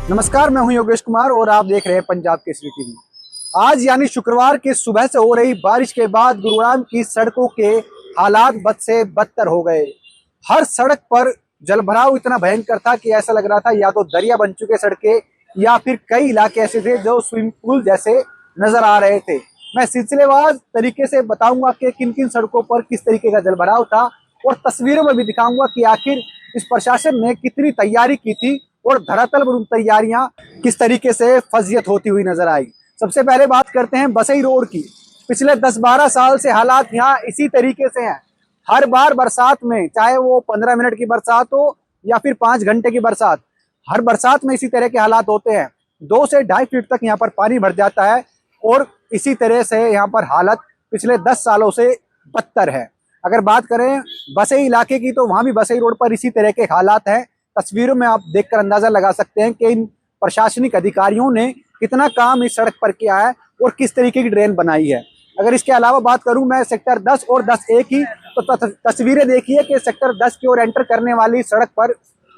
नमस्कार, मैं हूं योगेश कुमार और आप देख रहे हैं पंजाब केसरी टीवी। आज यानी शुक्रवार के सुबह से हो रही बारिश के बाद गुरुग्राम की सड़कों के हालात बद से बदतर हो गए। हर सड़क पर जलभराव इतना भयंकर था कि ऐसा लग रहा था या तो दरिया बन चुके सड़कें या फिर कई इलाके ऐसे थे जो स्विमिंग पूल जैसे नजर आ रहे थे। मैं सिलसिलेवार तरीके से बताऊंगा कि किन किन सड़कों पर किस तरीके का जलभराव था और तस्वीरों में भी दिखाऊंगा कि आखिर इस प्रशासन ने कितनी तैयारी की थी और धरातल पर उन तैयारियां किस तरीके से फजियत होती हुई नजर आई। सबसे पहले बात करते हैं बसई रोड की। पिछले 10-12 साल से हालात यहाँ इसी तरीके से हैं। हर बार बरसात में, चाहे वो 15 मिनट की बरसात हो या फिर 5 घंटे की बरसात, हर बरसात में इसी तरह के हालात होते हैं। 2 से 2.5 फीट तक यहाँ पर पानी भर जाता है और इसी तरह से यहाँ पर हालत पिछले 10 सालों से बदतर है। अगर बात करें बसई इलाके की तो वहां भी बसई रोड पर इसी तरह के हालात हैं। तस्वीरों में आप देखकर अंदाजा लगा सकते हैं कि इन प्रशासनिक अधिकारियों ने कितना काम इस सड़क पर किया है और किस तरीके की ड्रेन बनाई है। अगर इसके अलावा बात करूं मैं सेक्टर 10 और 10A की, तो तस्वीरें देखिए कि सेक्टर 10 की ओर एंटर करने वाली सड़क पर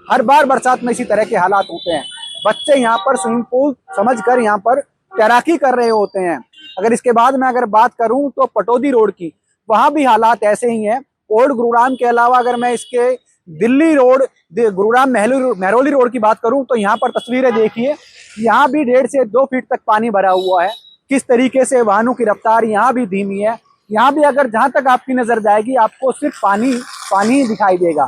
हर बार बरसात में इसी तरह के हालात होते हैं। बच्चे यहाँ पर स्विमिंग पूल समझकर यहाँ पर तैराकी कर रहे होते हैं। अगर इसके बाद मैं अगर बात करूं तो पटौदी रोड की, वहां भी हालात ऐसे ही हैं। ओल्ड गुरुग्राम के अलावा अगर मैं इसके दिल्ली रोड, गुरुग्राम महरौली रोड की बात करूं तो यहाँ पर तस्वीरें देखिए, यहाँ भी 1.5 से 2 फीट तक पानी भरा हुआ है। किस तरीके से वाहनों की रफ्तार यहाँ भी धीमी है। यहाँ भी अगर जहां तक आपकी नजर जाएगी आपको सिर्फ पानी ही दिखाई देगा।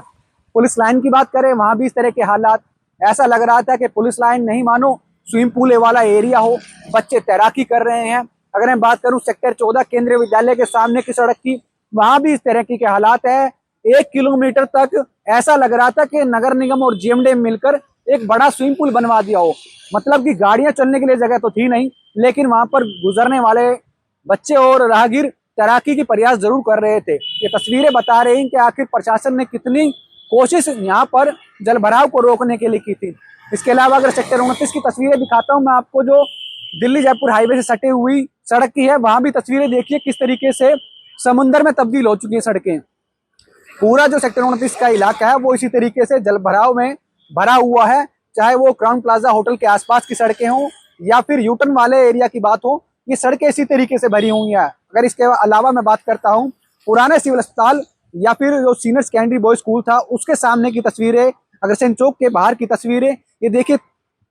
पुलिस लाइन की बात करें, वहां भी इस तरह के हालात। ऐसा लग रहा था कि पुलिस लाइन नहीं मानो स्विमिंग पूल वाला एरिया हो, बच्चे तैराकी कर रहे हैं। अगर मैं बात करूं सेक्टर 14 केंद्रीय विद्यालय के सामने की सड़क की, वहां भी इस तरह के हालात है। 1 किलोमीटर तक ऐसा लग रहा था कि नगर निगम और जीएमडीए मिलकर एक बड़ा स्विमिंग पूल बनवा दिया हो। मतलब कि गाड़ियां चलने के लिए जगह तो थी नहीं, लेकिन वहां पर गुजरने वाले बच्चे और राहगीर तैराकी की प्रयास जरूर कर रहे थे। ये तस्वीरें बता रही हैं कि आखिर प्रशासन ने कितनी कोशिश यहाँ पर जलभराव को रोकने के लिए की थी। इसके अलावा अगर सेक्टर 29 की तस्वीरें दिखाता हूँ मैं आपको, जो दिल्ली जयपुर हाईवे से सटी हुई सड़क की है, वहां भी तस्वीरें देखिए किस तरीके से समुद्र में तब्दील हो चुकी है सड़कें। पूरा जो सेक्टर 29 का इलाका है वो इसी तरीके से जलभराव में भरा हुआ है। चाहे वो क्राउन प्लाजा होटल के आसपास की सड़कें हों या फिर यूटर्न वाले एरिया की बात हो, ये सड़कें इसी तरीके से भरी हुई हैं। अगर इसके अलावा मैं बात करता हूँ पुराने सिविल अस्पताल या फिर जो सीनियर सेकेंडरी बॉयज स्कूल था उसके सामने की तस्वीरें, अग्रसेन चौक के बाहर की तस्वीरें, ये देखिए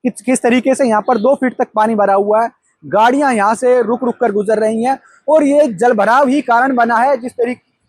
किस तरीके से यहाँ पर 2 फीट तक पानी भरा हुआ है। गाड़ियां यहाँ से रुक रुक कर गुजर रही हैं और ये जलभराव ही कारण बना है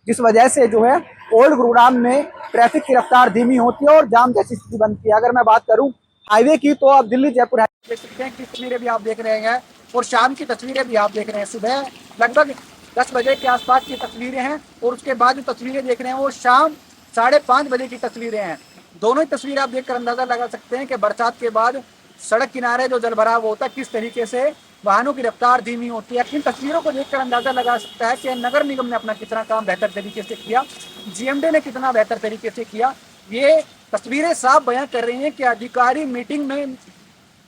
जिस वजह से जो है ओल्ड गुरुग्राम में ट्रैफिक की रफ्तार धीमी होती है और जाम जैसी स्थिति बनती है। अगर मैं बात करूं हाईवे की तो आप दिल्ली जयपुर हाईवे देख सकते हैं कि तस्वीरें भी आप देख रहे हैं और शाम की तस्वीरें भी आप देख रहे हैं। सुबह लगभग 10 बजे के आसपास की तस्वीरें हैं और उसके बाद जो तस्वीरें देख रहे हैं वो शाम 5:30 बजे की तस्वीरें हैं। दोनों ही तस्वीरें आप देखकर अंदाजा लगा सकते हैं कि बरसात के बाद सड़क किनारे जो जलभराव होता है किस तरीके से वाहनों की रफ्तार धीमी होती है। इन तस्वीरों को देखकर अंदाजा लगा सकता है कि नगर निगम ने अपना कितना काम बेहतर तरीके से किया, जीएमडी ने कितना बेहतर तरीके से किया। ये तस्वीरें साफ बयां कर रही हैं कि अधिकारी मीटिंग में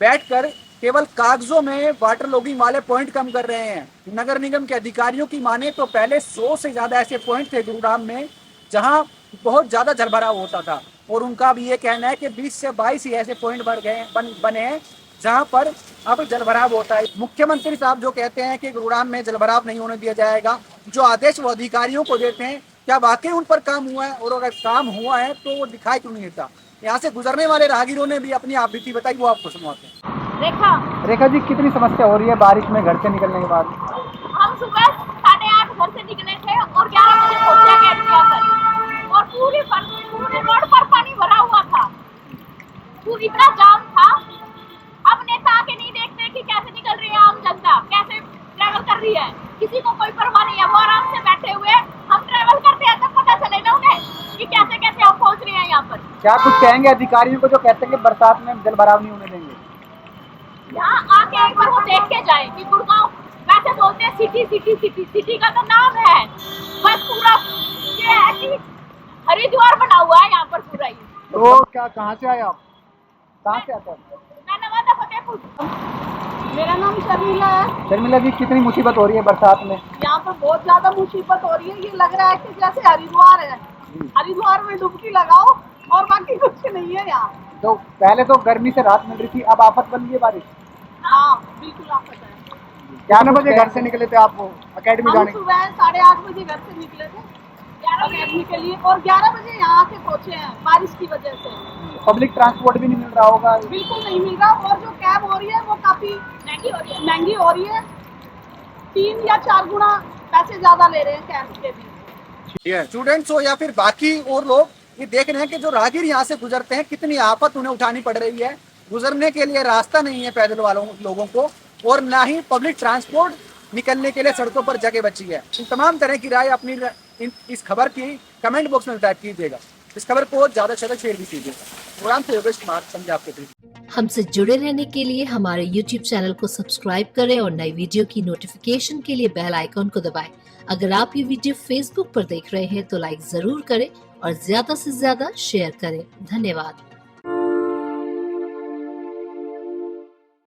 बैठकर केवल कागजों में वाटर लॉगिंग वाले पॉइंट कम कर रहे हैं। नगर निगम के अधिकारियों की माने तो पहले 100 से ज्यादा ऐसे पॉइंट थे गुरुग्राम में जहां बहुत ज्यादा जलभराव होता था और उनका भी ये कहना है कि 20 से 22 ही ऐसे पॉइंट बने हैं जहां पर अब जलभराव होता है। मुख्यमंत्री साहब जो कहते हैं कि गुरुग्राम में जलभराव नहीं होने दिया जाएगा, जो आदेश वो अधिकारियों को देते हैं, क्या वाकई उन पर काम हुआ है? और अगर काम हुआ है तो वो दिखाई क्यों नहीं देता? यहाँ से गुजरने वाले राहगीरों ने भी अपनी आप बीती बताई, वो आपको सुनाते हैं। रेखा जी, कितनी समस्या हो रही है बारिश में घर से निकलने के बाद? हम सुबह 8:30 घर से निकले थे और 11 बजे पहुंचे गेट के अंदर और पूरी रोड पर पानी भरा हुआ था, पूरी इतना जाम था। अब नेता आके नहीं देखते कि कैसे निकल रही है आम जनता, कैसे ट्रैवल कर रही है, किसी को कोई परवाह नहीं है। वो आराम से बैठे हुए, हम ट्रैवल करते हैं तब पता चलेगा उन्हें कि कैसे कैसे हम पहुंच रहे हैं यहाँ पर। क्या कुछ कहेंगे अधिकारियों को जो कहते हैं कि बरसात में जलभराव नहीं होने देंगे? यहाँ आके एक बार वो देख के जाए कि गुड़गांव, वैसे बोलते हैं सिटी सिटी सिटी, सिटी का तो नाम है, बस पूरा ये है कि हरिद्वार बना हुआ है यहाँ पर पूरा ही। तो क्या, कहाँ से आए आप? कहाँ से आते हैं? मैं नवादा फतेहपुर। मेरा नाम शर्मिला है। शर्मिला जी, कितनी मुसीबत हो रही है बरसात में? यहाँ पर बहुत ज्यादा मुसीबत हो रही है। ये लग रहा है कि जैसे हरिद्वार है। हरिद्वार में डुबकी लगाओ और बाकी कुछ नहीं है यहाँ। तो पहले तो गर्मी से राहत मिल रही थी, अब आफत बन गई है बारिश। हाँ बिल्कुल आफत है। कितने बजे घर से निकले थे आप अकेडमी हम जाने? सुबह 8:30 बजे घर से निकले थे अकेडमी के लिए और 11 बजे यहाँ आके पहुँचे हैं बारिश की वजह से। पब्लिक ट्रांसपोर्ट भी नहीं मिल रहा होगा? बिल्कुल नहीं मिल रहा और जो कैब हो रही है वो काफी महंगी हो रही है। 3 या 4 गुना पैसे ज्यादा ले रहे हैं कैब के भी। स्टूडेंट्स हो या फिर बाकी और लोग ये देख रहे हैं कि जो राहगीर यहाँ से गुजरते हैं कितनी आफत उन्हें उठानी पड़ रही है। गुजरने के लिए रास्ता नहीं है पैदल वालों लोगों को, और ना ही पब्लिक ट्रांसपोर्ट निकलने के लिए सड़कों पर जगह बची है। इन तमाम तरह की राय अपनी इस खबर की कमेंट बॉक्स में टाइप कीजिएगा। इस खबर को ज्यादा से ज्यादा शेयर भी कीजिएगा। प्रोग्राम से योगेश कुमार, पंजाब के थ्री। हमसे जुड़े रहने के लिए हमारे YouTube चैनल को सब्सक्राइब करें और नई वीडियो की नोटिफिकेशन के लिए बेल आइकॉन को दबाएं। अगर आप ये वीडियो Facebook पर देख रहे हैं तो लाइक जरूर करें और ज्यादा से ज्यादा शेयर करें। धन्यवाद।